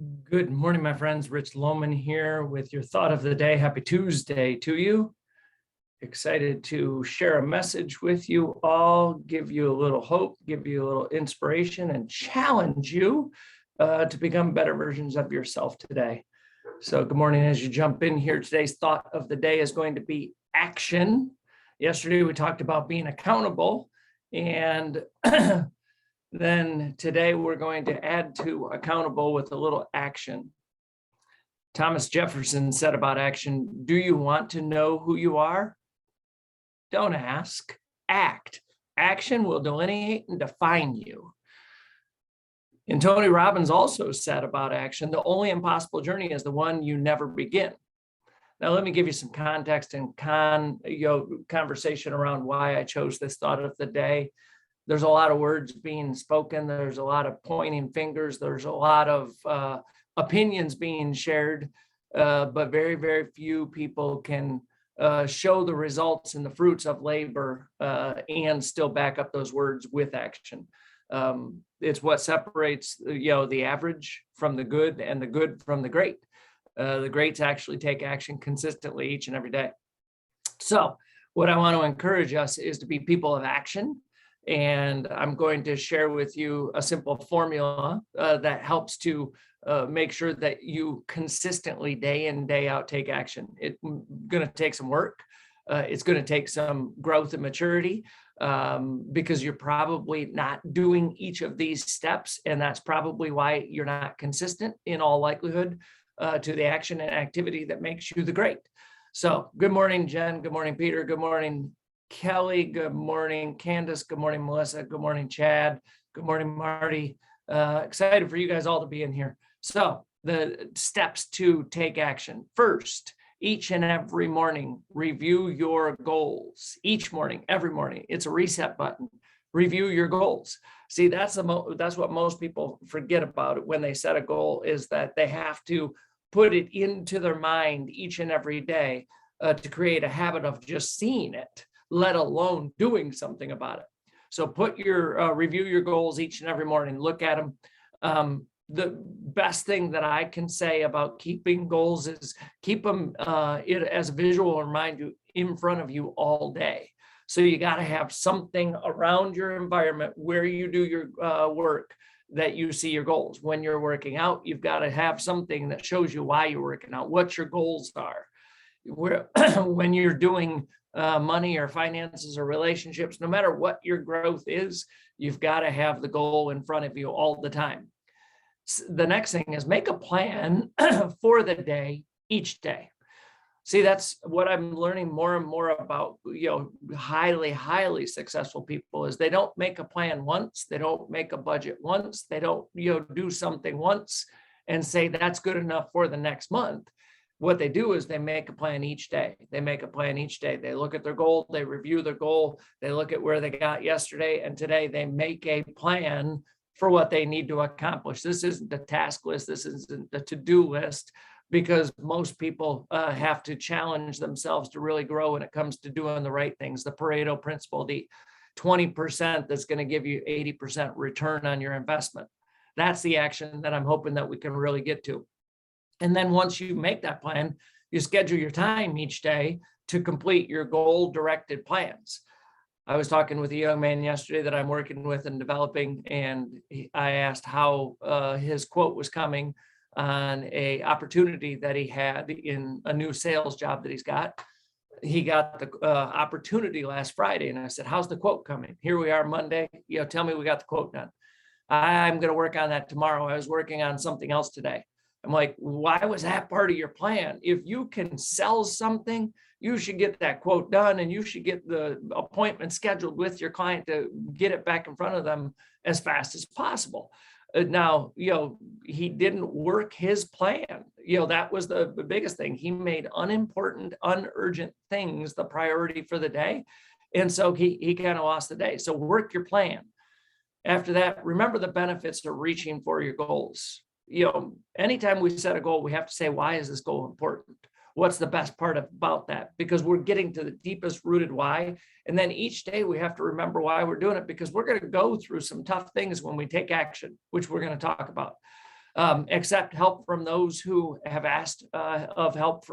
Good morning, my friends. Rich Lohman here with your thought of the day. Happy Tuesday to you. Excited to share a message with you all, give you a little hope, give you a little inspiration, and challenge you to become better versions of yourself today. So good morning. As you jump in here, today's thought of the day is going to be action. Yesterday, we talked about being accountable, and then today we're going to add to accountable with a little action. Thomas Jefferson said about action, do you want to know who you are? Don't ask, act. Action will delineate and define you. And Tony Robbins also said about action, the only impossible journey is the one you never begin. Now, let me give you some context and conversation around why I chose this thought of the day. There's a lot of words being spoken. There's a lot of pointing fingers. There's a lot of opinions being shared, but very, very few people can show the results and the fruits of labor and still back up those words with action. It's what separates, the average from the good and the good from the great. The greats actually take action consistently each and every day. So what I want to encourage us is to be people of action. And I'm going to share with you a simple formula that helps to make sure that you consistently, day in, day out, take action. It's going to take some work. It's going to take some growth and maturity because you're probably not doing each of these steps. And that's probably why you're not consistent in all likelihood to the action and activity that makes you the great. So good morning, Jen. Good morning, Peter. Good morning, Kelly. Good morning, Candace. Good morning, Melissa. Good morning, Chad. Good morning, Marty. Excited for you guys all to be in here. So the steps to take action. First, each and every morning, review your goals. Each morning, every morning, it's a reset button. Review your goals. See, that's what most people forget about it when they set a goal, is that they have to put it into their mind each and every day to create a habit of just seeing it, let alone doing something about it. So review your goals each and every morning, look at them. The best thing that I can say about keeping goals is keep them as a visual reminder in front of you all day. So you got to have something around your environment where you do your work that you see your goals. When you're working out, you've got to have something that shows you why you're working out, what your goals are. When you're doing money or finances or relationships, no matter what your growth is, you've got to have the goal in front of you all the time. The next thing is make a plan for the day, each day. See, that's what I'm learning more and more about, highly, highly successful people is they don't make a plan once. They don't make a budget once. They don't, do something once and say that's good enough for the next month. What they do is they make a plan each day. They make a plan each day. They look at their goal, they review their goal, they look at where they got yesterday, and today they make a plan for what they need to accomplish. This isn't the task list. This isn't the to-do list, because most people have to challenge themselves to really grow when it comes to doing the right things. The Pareto principle, the 20% that's going to give you 80% return on your investment. That's the action that I'm hoping that we can really get to. And then once you make that plan, you schedule your time each day to complete your goal-directed plans. I was talking with a young man yesterday that I'm working with and developing, and I asked how his quote was coming on a opportunity that he had in a new sales job that he's got. He got the opportunity last Friday, and I said, how's the quote coming? Here we are Monday, tell me we got the quote done. I'm going to work on that tomorrow. I was working on something else today. I'm like, why was that part of your plan? If you can sell something, you should get that quote done, and you should get the appointment scheduled with your client to get it back in front of them as fast as possible. Now, he didn't work his plan. That was the biggest thing. He made unimportant, unurgent things the priority for the day. And so he kind of lost the day. So work your plan. After that, remember the benefits of reaching for your goals. Anytime we set a goal, we have to say, why is this goal important? What's the best part about that? Because we're getting to the deepest rooted why. And then each day we have to remember why we're doing it, because we're going to go through some tough things when we take action, which we're going to talk about. Accept help from those who have asked of help.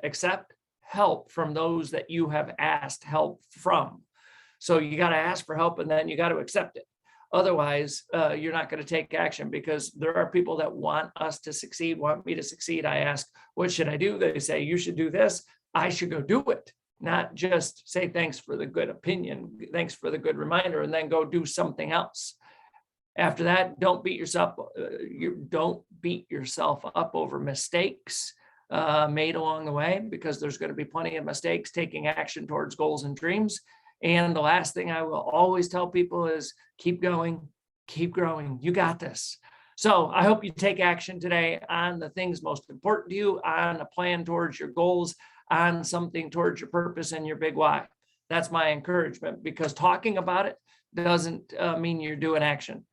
Accept help from those that you have asked help from. So you got to ask for help and then you got to accept it. Otherwise, you're not going to take action, because there are people that want us to succeed, want me to succeed. I ask, what should I do? They say, you should do this. I should go do it, not just say, thanks for the good opinion, thanks for the good reminder, and then go do something else. After that, don't beat yourself up over mistakes made along the way, because there's going to be plenty of mistakes taking action towards goals and dreams. And the last thing I will always tell people is keep going, keep growing. You got this. So I hope you take action today on the things most important to you, on a plan towards your goals, on something towards your purpose and your big why. That's my encouragement, because talking about it doesn't mean you're doing action.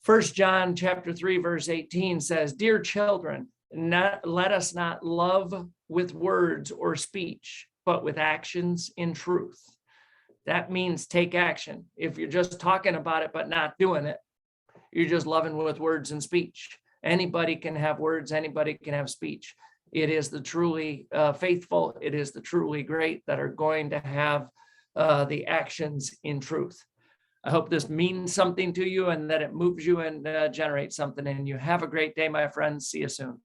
1 John chapter 3, verse 18 says, dear children, let us not love with words or speech, but with actions in truth. That means take action. If you're just talking about it but not doing it, you're just loving with words and speech. Anybody can have words, anybody can have speech. It is the truly faithful, it is the truly great that are going to have the actions in truth. I hope this means something to you and that it moves you and generates something in you. Have a great day, my friends. See you soon.